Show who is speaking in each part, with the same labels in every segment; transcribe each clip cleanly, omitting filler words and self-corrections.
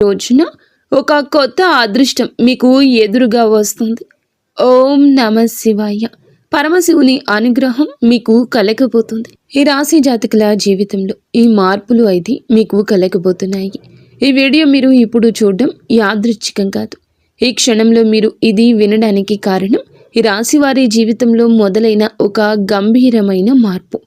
Speaker 1: రోజున ఒక కొత్త అదృష్టం మీకు ఎదురుగా వస్తుంది. ఓం నమ శివాయ. పరమశివుని అనుగ్రహం మీకు కలగబోతుంది. ఈ రాశి జాతకుల జీవితంలో ఈ మార్పులు అయితే మీకు కలగబోతున్నాయి. ఈ వీడియో మీరు ఇప్పుడు చూడడం యాదృచ్ఛికం కాదు. ఈ క్షణంలో మీరు ఇది వినడానికి కారణం ఈ రాశి వారి జీవితంలో మొదలైన ఒక గంభీరమైన మార్పు.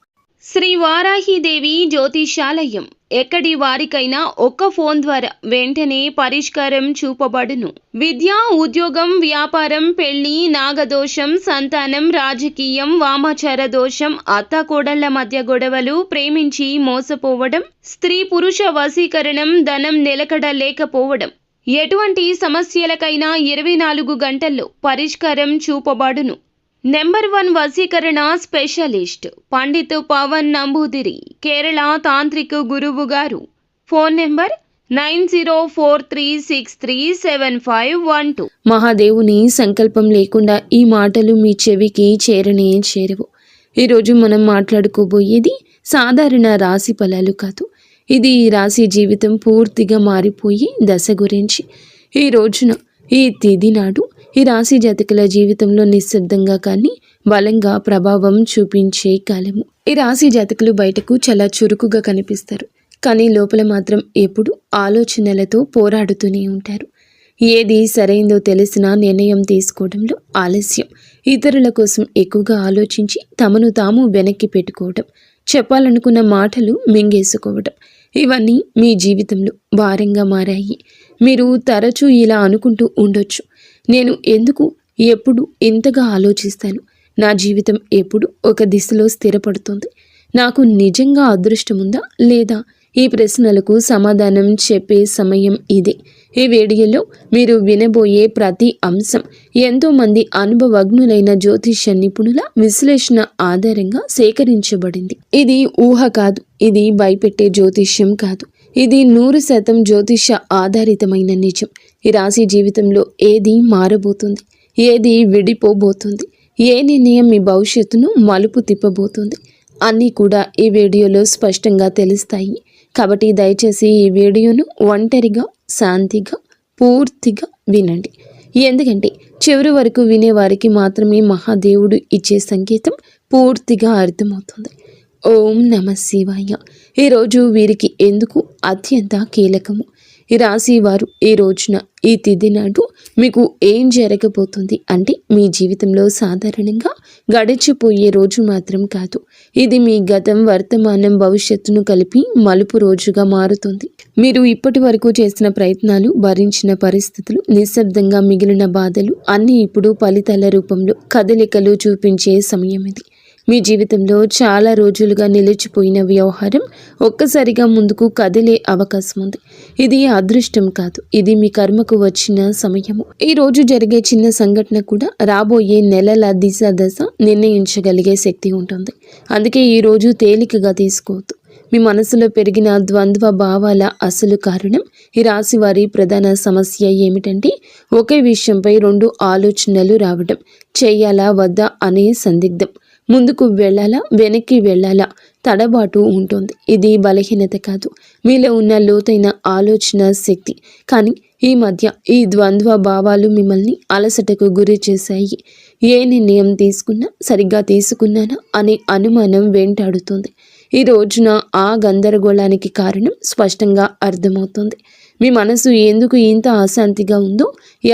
Speaker 1: శ్రీ వారాహిదేవి జ్యోతిషాలయం ఎక్కడి వారికైనా ఒక్క ఫోన్ ద్వారా వెంటనే పరిష్కారం చూపబడును. విద్య, ఉద్యోగం, వ్యాపారం, పెళ్లి, నాగదోషం, సంతానం, రాజకీయం, వామాచార దోషం, అత్తాకోడళ్ల మధ్య గొడవలు, ప్రేమించి మోసపోవడం, స్త్రీ పురుష వశీకరణం, ధనం నిలకడ లేకపోవడం, ఎటువంటి సమస్యలకైనా 24 గంటల్లో పరిష్కారం చూపబడును. నెంబర్ 1 వశీకరణ స్పెషలిస్ట్ పండిత్ పవన్ నంబూదిరి, కేరళ తాంత్రిక గురువు గారు. Phone number 9043637512. మహాదేవుని సంకల్పం లేకుండా ఈ మాటలు మీ చెవికి చేరనే చేరవు. ఈరోజు మనం మాట్లాడుకోబోయేది సాధారణ రాశి ఫలాలు కాదు. ఇది ఈ రాశి జీవితం పూర్తిగా మారిపోయే దశ గురించి. ఈ రోజున ఈ తిథి నాడు ఈ రాశి జాతకుల జీవితంలో నిశ్శబ్దంగా కానీ బలంగా ప్రభావం చూపించే కాలము. ఈ రాశి జాతకులు బయటకు చాలా చురుకుగా కనిపిస్తారు, కానీ లోపల మాత్రం ఎప్పుడు ఆలోచనలతో పోరాడుతూనే ఉంటారు. ఏది సరైందో తెలిసినా నిర్ణయం తీసుకోవడంలో ఆలస్యం, ఇతరుల కోసం ఎక్కువగా ఆలోచించి తమను తాము వెనక్కి పెట్టుకోవడం, చెప్పాలనుకున్న మాటలు మింగేసుకోవడం, ఇవన్నీ మీ జీవితంలో భారంగా మారాయి. మీరు తరచూ ఇలా అనుకుంటూ ఉండొచ్చు, నేను ఎందుకు ఎప్పుడు ఇంతగా ఆలోచిస్తాను, నా జీవితం ఎప్పుడు ఒక దిశలో స్థిరపడుతుంది, నాకు నిజంగా అదృష్టముందా లేదా? ఈ ప్రశ్నలకు సమాధానం చెప్పే సమయం ఇదే. ఈ వీడియోలో మీరు వినబోయే ప్రతి అంశం ఎంతోమంది అనుభవజ్ఞులైన జ్యోతిష నిపుణుల విశ్లేషణ ఆధారంగా సేకరించబడింది. ఇది ఊహ కాదు, ఇది భయపెట్టే జ్యోతిష్యం కాదు, ఇది 100% జ్యోతిష ఆధారితమైన నిజం. ఈ రాశి జీవితంలో ఏది మారబోతుంది, ఏది విడిపోబోతుంది, ఏ నిర్ణయం మీ భవిష్యత్తును మలుపు తిప్పబోతుంది అన్నీ కూడా ఈ వీడియోలో స్పష్టంగా తెలుస్తాయి. కాబట్టి దయచేసి ఈ వీడియోను ఒంటరిగా శాంతిగా పూర్తిగా వినండి. ఎందుకంటే చివరి వరకు వినేవారికి మాత్రమే మహాదేవుడు ఇచ్చే సంకేతం పూర్తిగా అర్థమవుతుంది. ఓం నమ శివాయ. ఈరోజు వీరికి ఎందుకు అత్యంత కీలకము. ఈ రాశి వారు ఈ రోజున ఈ తిథి నాడు మీకు ఏం జరగబోతుంది అంటే మీ జీవితంలో సాధారణంగా గడిచిపోయే రోజు మాత్రం కాదు, ఇది మీ గతం, వర్తమానం, భవిష్యత్తును కలిపి మలుపు రోజుగా మారుతుంది. మీరు ఇప్పటి వరకు చేసిన ప్రయత్నాలు, భరించిన పరిస్థితులు, నిశ్శబ్దంగా మిగిలిన బాధలు అన్నీ ఇప్పుడు ఫలితాల రూపంలో కదలికలు చూపించే సమయం ఇది. మీ జీవితంలో చాలా రోజులుగా నిలిచిపోయిన వ్యవహారం ఒక్కసారిగా ముందుకు కదిలే అవకాశం ఉంది. ఇది అదృష్టం కాదు, ఇది మీ కర్మకు వచ్చిన సమయము. ఈ రోజు జరిగే చిన్న సంఘటన కూడా రాబోయే నెలల దిశ దశ నిర్ణయించగలిగే శక్తి ఉంటుంది. అందుకే ఈ రోజు తేలికగా తీసుకోవద్దు. మీ మనసులో పెరిగిన ద్వంద్వ భావాల అసలు కారణం ఈ రాశి వారి ప్రధాన సమస్య ఏమిటంటే ఒకే విషయంపై 2 ఆలోచనలు రావడం, చేయాలా వద్దా అనే సందిగ్ధం, ముందుకు వెళ్ళాలా వెనక్కి వెళ్ళాలా తడబాటు ఉంటుంది. ఇది బలహీనత కాదు, మీలో ఉన్న లోతైన ఆలోచన శక్తి. కానీ ఈ మధ్య ఈ ద్వంద్వ భావాలు మిమ్మల్ని అలసటకు గురి చేశాయి. ఏ నిర్ణయం తీసుకున్నా సరిగ్గా తీసుకున్నానా అనే అనుమానం వెంటాడుతుంది. ఈ రోజున ఆ గందరగోళానికి కారణం స్పష్టంగా అర్థమవుతుంది. మీ మనసు ఎందుకు ఇంత అశాంతిగా ఉందో,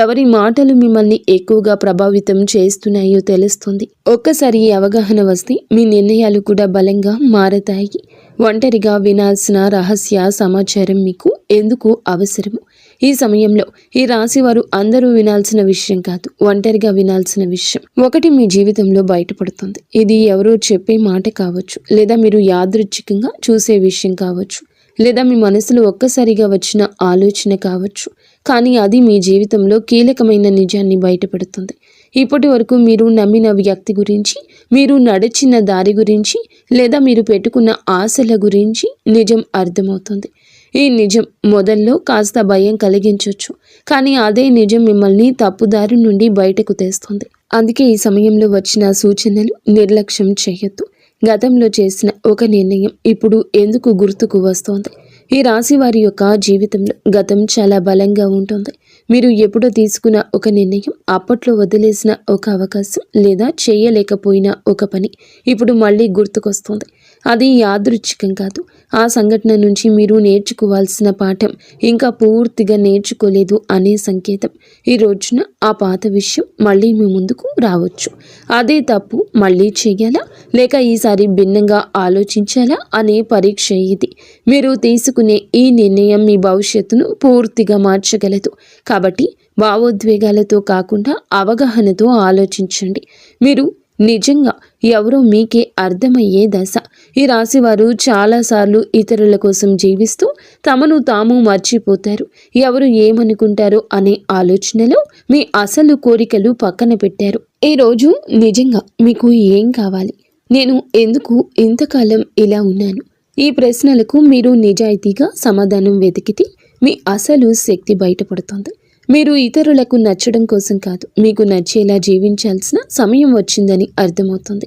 Speaker 1: ఎవరి మాటలు మిమ్మల్ని ఎక్కువగా ప్రభావితం చేస్తున్నాయో తెలుస్తుంది. ఒక్కసారి ఈ అవగాహన వస్తే మీ నిర్ణయాలు కూడా బలంగా మారతాయి. ఒంటరిగా వినాల్సిన రహస్య సమాచారం మీకు ఎందుకు అవసరము. ఈ సమయంలో ఈ రాశి వారు అందరూ వినాల్సిన విషయం కాదు, ఒంటరిగా వినాల్సిన విషయం ఒకటి మీ జీవితంలో బయటపడుతుంది. ఇది ఎవరో చెప్పే మాట కావచ్చు, లేదా మీరు యాదృచ్ఛికంగా చూసే విషయం కావచ్చు, లేదా మీ మనసులో ఒక్కసారిగా వచ్చిన ఆలోచన కావచ్చు. కానీ అది మీ జీవితంలో కీలకమైన నిజాన్ని బయటపెడుతుంది. ఇప్పటి వరకు మీరు నమ్మిన వ్యక్తి గురించి, మీరు నడిచిన దారి గురించి, లేదా మీరు పెట్టుకున్న ఆశల గురించి నిజం అర్థమవుతుంది. ఈ నిజం మొదల్లో కాస్త భయం కలిగించవచ్చు, కానీ అదే నిజం మిమ్మల్ని తప్పుదారి నుండి బయటకు తెస్తుంది. అందుకే ఈ సమయంలో వచ్చిన సూచనలు నిర్లక్ష్యం చేయొద్దు. గతంలో చేసిన ఒక నిర్ణయం ఇప్పుడు ఎందుకు గుర్తుకు వస్తోంది, ఈ రాశి వారి యొక్క జీవితంలో గతం చాలా బలంగా ఉంటుంది. మీరు ఎప్పుడో తీసుకున్న ఒక నిర్ణయం, అప్పట్లో వదిలేసిన ఒక అవకాశం లేదా చేయలేకపోయిన ఒక పని ఇప్పుడు మళ్ళీ గుర్తుకొస్తుంది. అది యాదృచ్ఛికం కాదు. ఆ సంఘటన నుంచి మీరు నేర్చుకోవాల్సిన పాఠం ఇంకా పూర్తిగా నేర్చుకోలేదు అనే సంకేతం. ఈ రోజున ఆ పాత విషయం మళ్ళీ మీ ముందుకు రావచ్చు. అదే తప్పు మళ్ళీ చేయాలా లేక ఈసారి భిన్నంగా ఆలోచించాలా అనే పరీక్ష ఇది. మీరు తీసుకునే ఈ నిర్ణయం మీ భవిష్యత్తును పూర్తిగా మార్చగలదు. కాబట్టి భావోద్వేగాలతో కాకుండా అవగాహనతో ఆలోచించండి. మీరు నిజంగా ఎవరో మీకే అర్థమయ్యే దశ. ఈ రాశివారు చాలాసార్లు ఇతరుల కోసం జీవిస్తూ తమను తాము మర్చిపోతారు. ఎవరు ఏమనుకుంటారో అనే ఆలోచనలో మీ అసలు కోరికలు పక్కన పెట్టారు. ఈరోజు నిజంగా మీకు ఏం కావాలి? నేను ఎందుకు ఇంతకాలం ఇలా ఉన్నాను? ఈ ప్రశ్నలకు మీరు నిజాయితీగా సమాధానం వెతికితే మీ అసలు శక్తి బయటపడుతుంది. మీరు ఇతరులకు నచ్చడం కోసం కాదు, మీకు నచ్చేలా జీవించాల్సిన సమయం వచ్చిందని అర్థమవుతుంది.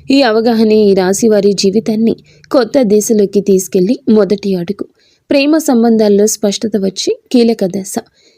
Speaker 1: ఈ అవగాహనే ఈ రాశి వారి జీవితాన్ని కొత్త దిశలోకి తీసుకెళ్లి మొదటి అడుగు. ప్రేమ సంబంధాల్లో స్పష్టత వచ్చి కీలక దశ.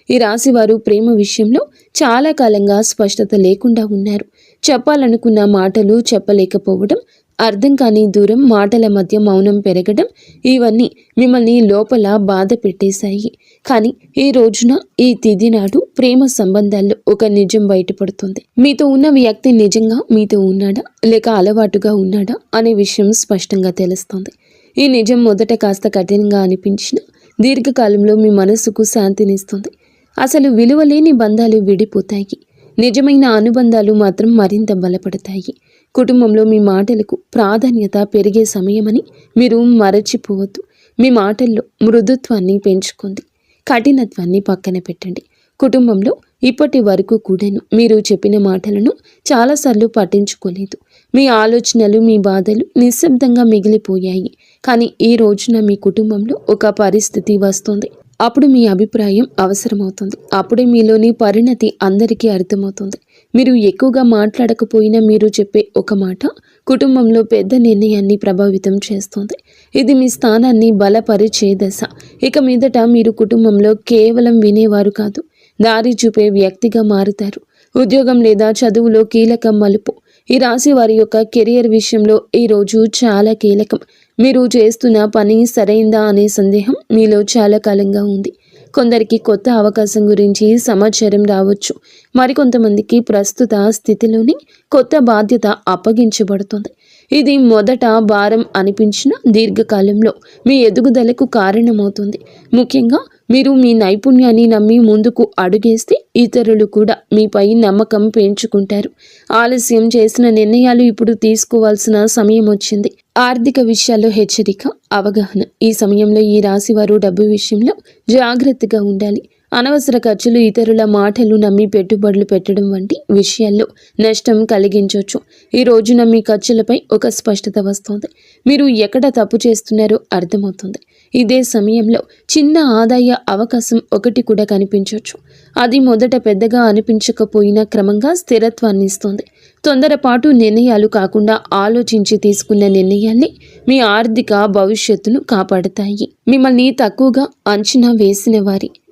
Speaker 1: ఈ రాశి వారు ప్రేమ విషయంలో చాలా కాలంగా స్పష్టత లేకుండా ఉన్నారు. చెప్పాలనుకున్న మాటలు చెప్పలేకపోవడం, అర్థం కాని దూరం, మాటల మధ్య మౌనం పెరగడం, ఇవన్నీ మిమ్మల్ని లోపల బాధ పెట్టేశాయి. కానీ ఈ రోజున, ఈ తిథి నాడు ప్రేమ సంబంధాల్లో ఒక నిజం బయటపడుతుంది. మీతో ఉన్న వ్యక్తి నిజంగా మీతో ఉన్నాడా లేక అలవాటుగా ఉన్నాడా అనే విషయం స్పష్టంగా తెలుస్తుంది. ఈ నిజం మొదట కాస్త కఠినంగా అనిపించినా దీర్ఘకాలంలో మీ మనసుకు శాంతినిస్తుంది. అసలు విలువలేని బంధాలు విడిపోతాయి. నిజమైన అనుబంధాలు మాత్రం మరింత బలపడతాయి. కుటుంబంలో మీ మాటలకు ప్రాధాన్యత పెరిగే సమయమని మీరు మరచిపోవద్దు. మీ మాటల్లో మృదుత్వాన్ని పెంచుకోండి, కఠినత్వాన్ని పక్కన పెట్టండి. కుటుంబంలో ఇప్పటి వరకు కూడాను మీరు చెప్పిన మాటలను చాలాసార్లు పట్టించుకోలేదు. మీ ఆలోచనలు, మీ బాధలు నిశ్శబ్దంగా మిగిలిపోయాయి. కానీ ఈ రోజున మీ కుటుంబంలో ఒక పరిస్థితి వస్తుంది. అప్పుడు మీ అభిప్రాయం అవసరమవుతుంది. అప్పుడే మీలోని పరిణతి అందరికీ అర్థమవుతుంది. మీరు ఎక్కువగా మాట్లాడకపోయినా మీరు చెప్పే ఒక మాట కుటుంబంలో పెద్ద నిర్ణయాన్ని ప్రభావితం చేస్తుంది. ఇది మీ స్థానాన్ని బలపరిచే దశ. ఇక మీదట మీరు కుటుంబంలో కేవలం వినేవారు కాదు, దారి చూపే వ్యక్తిగా మారుతారు. ఉద్యోగం లేదా చదువులో కీలక మలుపు. ఈ రాశి వారి యొక్క కెరియర్ విషయంలో ఈరోజు చాలా కీలకం. మీరు చేస్తున్న పని సరైందా అనే సందేహం మీలో చాలా కాలంగా ఉంది. కొందరికి కొత్త అవకాశం గురించి సమాచారం రావచ్చు. మరికొంతమందికి ప్రస్తుత స్థితిలోని కొత్త బాధ్యత అప్పగించబడుతుంది. ఇది మొదట భారం అనిపించిన దీర్ఘకాలంలో మీ ఎదుగుదలకు కారణమవుతుంది. ముఖ్యంగా మీరు మీ నైపుణ్యాన్ని నమ్మి ముందుకు అడుగేస్తే ఇతరులు కూడా మీపై నమ్మకం పెంచుకుంటారు. ఆలస్యం చేసిన నిర్ణయాలు ఇప్పుడు తీసుకోవాల్సిన సమయం వచ్చింది. ఆర్థిక విషయాల్లో హెచ్చరిక, అవగాహన. ఈ సమయంలో ఈ రాశివారు డబ్బు విషయంలో జాగ్రత్తగా ఉండాలి. అనవసర ఖర్చులు, ఇతరుల మాటలు నమ్మి పెట్టుబడులు పెట్టడం వంటి విషయాల్లో నష్టం కలిగించవచ్చు. ఈ రోజున మీ ఖర్చులపై ఒక స్పష్టత వస్తుంది. మీరు ఎక్కడ తప్పు చేస్తున్నారో అర్థమవుతుంది. ఇదే సమయంలో చిన్న ఆదాయ అవకాశం ఒకటి కూడా కనిపించవచ్చు. అది మొదట పెద్దగా అనిపించకపోయినా క్రమంగా స్థిరత్వాన్ని ఇస్తుంది. తొందరపాటు నిర్ణయాలు కాకుండా ఆలోచించి తీసుకున్న నిర్ణయాల్ని మీ ఆర్థిక భవిష్యత్తును కాపాడుతాయి. మిమ్మల్ని తక్కువగా అంచనా వేసిన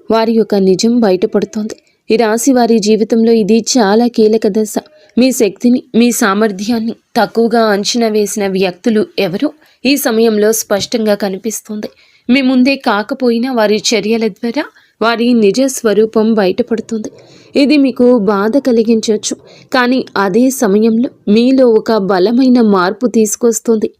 Speaker 1: వారి యొక్క నిజం బయటపడుతోంది. ఈ రాశి వారి జీవితంలో ఇది చాలా కీలక దశ. మీ శక్తిని, మీ సామర్థ్యాన్ని తక్కువగా అంచనా వేసిన వ్యక్తులు ఎవరో ఈ సమయంలో స్పష్టంగా కనిపిస్తుంది. మీ ముందే కాకపోయినా వారి చర్యల ద్వారా వారి నిజ స్వరూపం బయటపడుతుంది. ఇది మీకు బాధ కలిగించవచ్చు, కానీ అదే సమయంలో మీలో ఒక బలమైన మార్పు తీసుకొస్తుంది.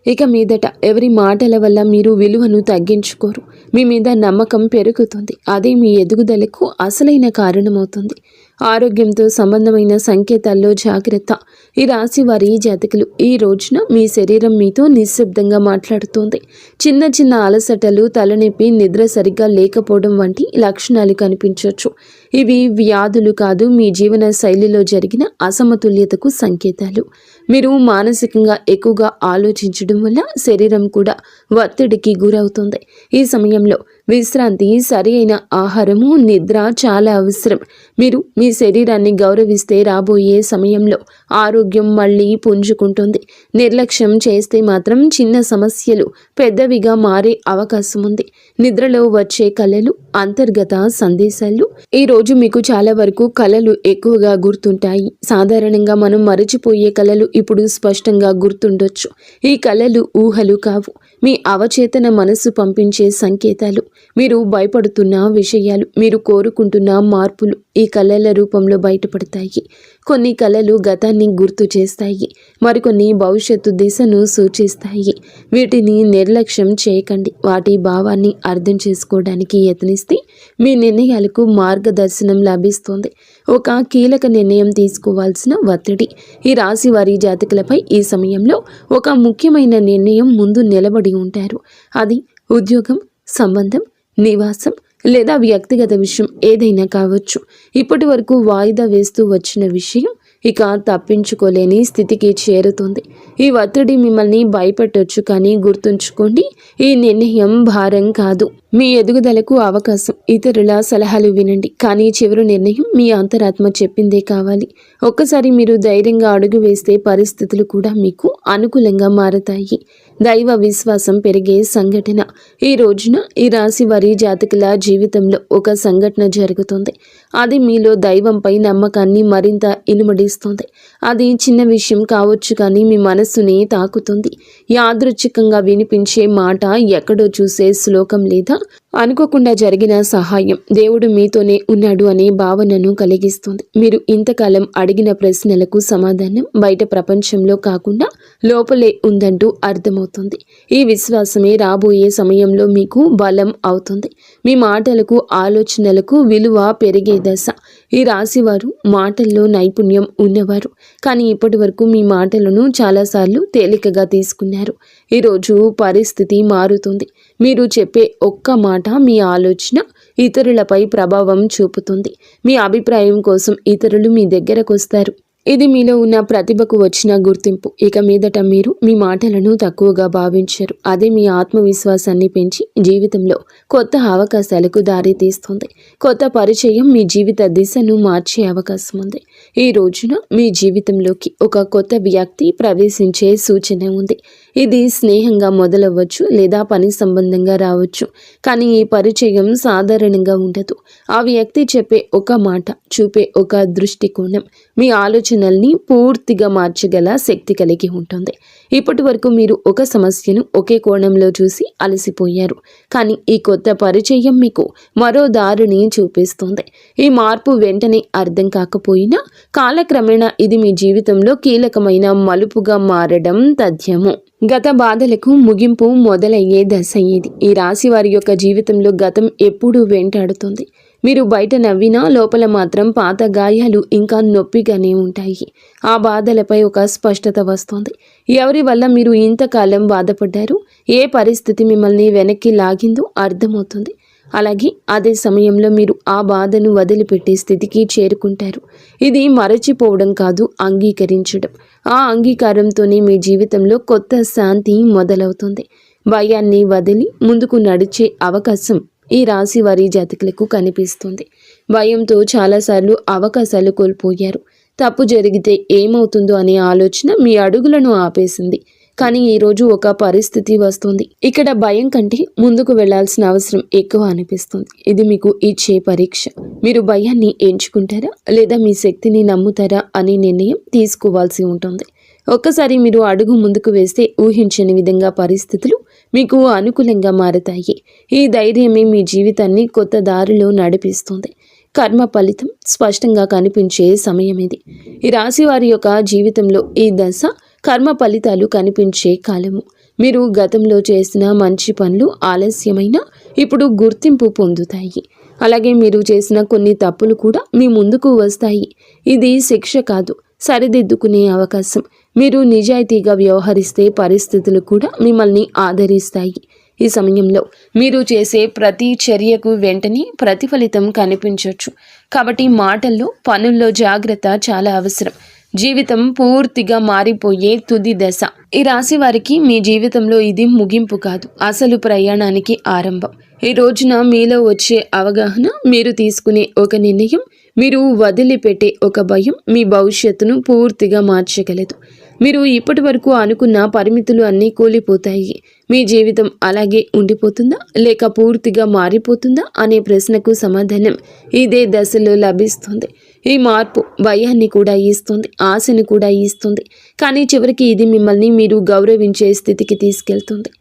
Speaker 1: ఇక మీదట ఎవరి మాటల వల్ల మీరు విలువను తగ్గించుకోరు. మీ మీద నమ్మకం పెరుగుతుంది. అదే మీ ఎదుగుదలకు అసలైన కారణమవుతుంది. ఆరోగ్యంతో సంబంధమైన సంకేతాల్లో జాగ్రత్త. ఈ రాశి వారి జాతకులు ఈ రోజున మీ శరీరం మీతో నిశ్శబ్దంగా మాట్లాడుతోంది. చిన్న చిన్న అలసటలు, తలనొప్పి, నిద్ర సరిగ్గా లేకపోవడం వంటి లక్షణాలు కనిపించవచ్చు. ఇవి వ్యాధులు కాదు, మీ జీవన శైలిలో జరిగిన అసమతుల్యతకు సంకేతాలు. మీరు మానసికంగా ఎక్కువగా ఆలోచించడం వల్ల శరీరం కూడా ఒత్తిడికి గురవుతుంది. ఈ సమయంలో విశ్రాంతి, సరి అయిన ఆహారము, నిద్ర చాలా అవసరం. మీరు మీ శరీరాన్ని గౌరవిస్తే రాబోయే సమయంలో ఆరోగ్యం మళ్ళీ పుంజుకుంటుంది. నిర్లక్ష్యం చేస్తే మాత్రం చిన్న సమస్యలు పెద్దవిగా మారే అవకాశం ఉంది. నిద్రలో వచ్చే కలలు అంతర్గత సందేశాలు. ఈ రోజు మీకు చాలా వరకు కలలు ఎక్కువగా గుర్తుంటాయి. సాధారణంగా మనం మరచిపోయే కలలు ఇప్పుడు స్పష్టంగా గుర్తుండొచ్చు. ఈ కలలు ఊహలు కావు, మీ అవచేతన మనస్సు పంపించే సంకేతాలు. మీరు భయపడుతున్న విషయాలు, మీరు కోరుకుంటున్న మార్పులు ఈ కళల రూపంలో బయటపడతాయి. కొన్ని కళలు గతాన్ని గుర్తు చేస్తాయి, మరికొన్ని భవిష్యత్తు దిశను సూచిస్తాయి. వీటిని నిర్లక్ష్యం చేయకండి. వాటి భావాన్ని అర్థం చేసుకోవడానికి యత్నిస్తే మీ నిర్ణయాలకు మార్గదర్శనం లభిస్తుంది. ఒక కీలక నిర్ణయం తీసుకోవాల్సిన ఒత్తిడి. ఈ రాశి వారి జాతకులపై ఈ సమయంలో ఒక ముఖ్యమైన నిర్ణయం ముందు నిలబడి ఉంటారు. అది ఉద్యోగం, సంబంధం, నివాసం లేదా వ్యక్తిగత విషయం ఏదైనా కావచ్చు. ఇప్పటి వరకు వాయిదా వేస్తూ వచ్చిన విషయం ఇక తప్పించుకోలేని స్థితికి చేరుతుంది. ఈ ఒత్తిడి మిమ్మల్ని భయపెట్టొచ్చు, కానీ గుర్తుంచుకోండి, ఈ నిర్ణయం భారం కాదు, మీ ఎదుగుదలకు అవకాశం. ఇతరుల సలహాలు వినండి, కానీ చివరి నిర్ణయం మీ అంతరాత్మ చెప్పిందే కావాలి. ఒక్కసారి మీరు ధైర్యంగా అడుగు వేస్తే పరిస్థితులు కూడా మీకు అనుకూలంగా మారతాయి. దైవ విశ్వాసం పెరిగే సంఘటన. ఈ రోజున ఈ రాశి వారి జాతకుల జీవితంలో ఒక సంఘటన జరుగుతుంది. అది మీలో దైవంపై నమ్మకాన్ని మరింత ఇనుమడిస్తుంది. అది చిన్న విషయం కావచ్చు, కానీ మీ మనస్సుని తాకుతుంది. యాదృచ్ఛికంగా వినిపించే మాట, ఎక్కడో చూసే శ్లోకం లేదా అనుకోకుండా జరిగిన సహాయం దేవుడు మీతోనే ఉన్నాడు అనే భావనను కలిగిస్తుంది. మీరు ఇంతకాలం అడిగిన ప్రశ్నలకు సమాధానం బయట ప్రపంచంలో కాకుండా లోపలే ఉందంటూ అర్థమవుతుంది. ఈ విశ్వాసమే రాబోయే సమయంలో మీకు బలం అవుతుంది. మీ మాటలకు, ఆలోచనలకు విలువ పెరిగే దశ. ఈ రాశివారు మాటల్లో నైపుణ్యం ఉన్నవారు, కానీ ఇప్పటి వరకు మీ మాటలను చాలాసార్లు తేలికగా తీసుకున్నారు. ఈరోజు పరిస్థితి మారుతుంది. మీరు చెప్పే ఒక్క మాట, మీ ఆలోచన ఇతరులపై ప్రభావం చూపుతుంది. మీ అభిప్రాయం కోసం ఇతరులు మీ దగ్గరకు వస్తారు. ఇది మీలో ఉన్న ప్రతిభకు వచ్చిన గుర్తింపు. ఇక మీదట మీరు మీ మాటలను తక్కువగా భావించరు. అదే మీ ఆత్మవిశ్వాసాన్ని పెంచి జీవితంలో కొత్త అవకాశాలకు దారి తీస్తుంది. కొత్త పరిచయం మీ జీవిత దిశను మార్చే అవకాశం ఉంది. ఈ రోజున మీ జీవితంలోకి ఒక కొత్త వ్యక్తి ప్రవేశించే సూచన ఉంది. ఇది స్నేహంగా మొదలవ్వచ్చు లేదా పని సంబంధంగా రావచ్చు, కానీ ఈ పరిచయం సాధారణంగా ఉండదు. ఆ వ్యక్తి చెప్పే ఒక మాట, చూపే ఒక దృష్టికోణం మీ ఆలోచనల్ని పూర్తిగా మార్చగల శక్తి కలిగి ఉంటుంది. ఇప్పటి వరకు మీరు ఒక సమస్యను ఒకే కోణంలో చూసి అలసిపోయారు, కానీ ఈ కొత్త పరిచయం మీకు మరో దారిని చూపిస్తుంది. ఈ మార్పు వెంటనే అర్థం కాకపోయినా కాలక్రమేణా ఇది మీ జీవితంలో కీలకమైన మలుపుగా మారడం తథ్యము. గత బాధలకు ముగింపు మొదలయ్యే దశ ఇది. ఈ రాశి వారి యొక్క జీవితంలో గతం ఎప్పుడూ వెంటాడుతుంది. మీరు బయట నవ్వినా లోపల మాత్రం పాత గాయాలు ఇంకా నొప్పిగానే ఉంటాయి. ఆ బాధలపై ఒక స్పష్టత వస్తుంది. ఎవరి వల్ల మీరు ఇంతకాలం బాధపడ్డారు, ఏ పరిస్థితి మిమ్మల్ని వెనక్కి లాగిందో అర్థమవుతుంది. అలాగే అదే సమయంలో మీరు ఆ బాధను వదిలిపెట్టే స్థితికి చేరుకుంటారు. ఇది మరచిపోవడం కాదు, అంగీకరించడం. ఆ అంగీకారంతోనే మీ జీవితంలో కొత్త శాంతి మొదలవుతుంది. భయాన్ని వదిలి ముందుకు నడిచే అవకాశం ఈ రాశి వారి జాతకులకు కనిపిస్తుంది. భయంతో చాలాసార్లు అవకాశాలు కోల్పోయారు. తప్పు జరిగితే ఏమవుతుందో అనే ఆలోచన మీ అడుగులను ఆపేసింది. కానీ ఈరోజు ఒక పరిస్థితి వస్తుంది. ఇక్కడ భయం కంటే ముందుకు వెళ్లాల్సిన అవసరం ఎక్కువ అనిపిస్తుంది. ఇది మీకు ఇచ్చే పరీక్ష. మీరు భయాన్ని ఎంచుకుంటారా లేదా మీ శక్తిని నమ్ముతారా అనే నిర్ణయం తీసుకోవాల్సి ఉంటుంది. ఒక్కసారి మీరు అడుగు ముందుకు వేస్తే ఊహించని విధంగా పరిస్థితులు మీకు అనుకూలంగా మారతాయి. ఈ ధైర్యమే మీ జీవితాన్ని కొత్త దారిలో నడిపిస్తుంది. కర్మ ఫలితం స్పష్టంగా కనిపించే సమయం ఇది. ఈ రాశి వారి యొక్క జీవితంలో ఈ దశ కర్మ ఫలితాలు కనిపించే కాలము. మీరు గతంలో చేసిన మంచి పనులు ఆలస్యమైన ఇప్పుడు గుర్తింపు పొందుతాయి. అలాగే మీరు చేసిన కొన్ని తప్పులు కూడా మీ ముందుకు వస్తాయి. ఇది శిక్ష కాదు, సరిదిద్దుకునే అవకాశం. మీరు నిజాయితీగా వ్యవహరిస్తే పరిస్థితులు కూడా మిమ్మల్ని ఆదరిస్తాయి. ఈ సమయంలో మీరు చేసే ప్రతి చర్యకు వెంటనే ప్రతిఫలితం కనిపించవచ్చు. కాబట్టి మాటల్లో, పనుల్లో జాగ్రత్త చాలా అవసరం. జీవితం పూర్తిగా మారిపోయే తుది దశ. ఈ రాశి వారికి మీ జీవితంలో ఇది ముగింపు కాదు, అసలు ప్రయాణానికి ఆరంభం. ఈ రోజున మీలో వచ్చే అవగాహన, మీరు తీసుకునే ఒక నిర్ణయం, మీరు వదిలిపెట్టే ఒక భయం మీ భవిష్యత్తును పూర్తిగా మార్చగలదు. మీరు ఇప్పటి వరకు అనుకున్న పరిమితులు అన్నీ కూలిపోతాయి. మీ జీవితం అలాగే ఉండిపోతుందా లేక పూర్తిగా మారిపోతుందా అనే ప్రశ్నకు సమాధానం ఇదే దశలో లభిస్తుంది. ఈ మార్పు భయాన్ని కూడా ఇస్తుంది, ఆశను కూడా ఇస్తుంది. కానీ చివరికి ఇది మిమ్మల్ని మీరు గౌరవించే స్థితికి తీసుకెళ్తుంది.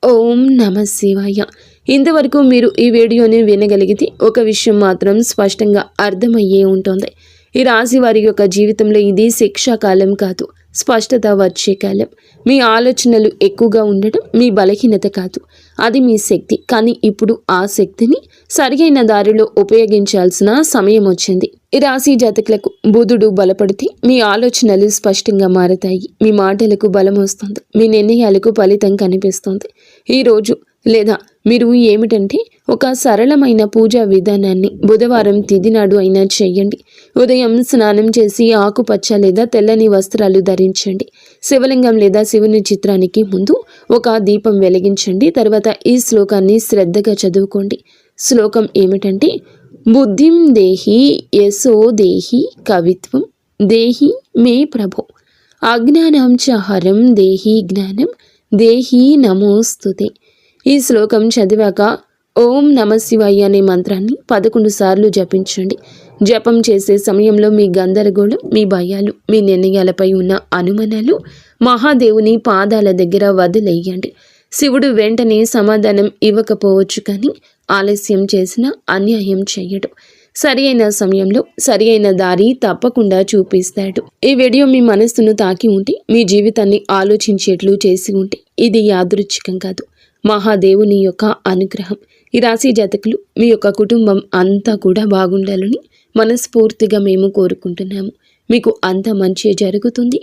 Speaker 1: ఓం నమః శివాయ. ఇంతవరకు మీరు ఈ వీడియోని వినగలిగితే ఒక విషయం మాత్రం స్పష్టంగా అర్థమయ్యే ఉంటుంది. ఈ రాశి వారి యొక్క జీవితంలో ఇది శిక్షాకాలం కాదు, స్పష్టత వచ్చే కాలం. మీ ఆలోచనలు ఎక్కువగా ఉండటం మీ బలహీనత కాదు, అది మీ శక్తి. కానీ ఇప్పుడు ఆ శక్తిని సరియైన దారిలో ఉపయోగించాల్సిన సమయం వచ్చింది. ఈ రాశి జాతకులకు బుధుడు బలపడితే మీ ఆలోచనలు స్పష్టంగా మారతాయి, మీ మాటలకు బలం వస్తుంది, మీ నిర్ణయాలకు ఫలితం కనిపిస్తుంది. ఈరోజు లేదా మీరు ఏమిటంటే ఒక సరళమైన పూజా విధానాన్ని బుధవారం తిథి నాడు అయినా చేయండి. ఉదయం స్నానం చేసి ఆకుపచ్చ లేదా తెల్లని వస్త్రాలు ధరించండి. శివలింగం లేదా శివుని చిత్రానికి ముందు ఒక దీపం వెలిగించండి. తర్వాత ఈ శ్లోకాన్ని శ్రద్ధగా చదువుకోండి. శ్లోకం ఏమిటంటే, బుద్ధిం దేహి యశో దేహి కవిత్వం దేహి మే ప్రభో అజ్ఞానం చ హరం దేహి జ్ఞానం దేహి నమోస్తుతే. ఈ శ్లోకం చదివాక ఓం నమః శివాయ అనే మంత్రాన్ని 11 సార్లు జపించండి. జపం చేసే సమయంలో మీ గందరగోళం, మీ భయాలు, మీ నిర్ణయాలపై ఉన్న అనుమానాలు మహాదేవుని పాదాల దగ్గర వదిలేయండి. శివుడు వెంటనే సమాధానం ఇవ్వకపోవచ్చు, కానీ ఆలస్యం చేసిన అన్యాయం చెయ్యడు. సరి అయిన సమయంలో సరి అయిన దారి తప్పకుండా చూపిస్తాడు. ఈ వీడియో మీ మనస్సును తాకి ఉంటే, మీ జీవితాన్ని ఆలోచించేట్లు చేసి ఉంటే ఇది యాదృచ్ఛికం కాదు, మహాదేవుని యొక్క అనుగ్రహం. ఈ రాశి జాతకులు మీ యొక్క కుటుంబం అంతా కూడా బాగుండాలని మనస్ఫూర్తిగా మేము కోరుకుంటున్నాము. మీకు అంత మంచి జరుగుతుంది.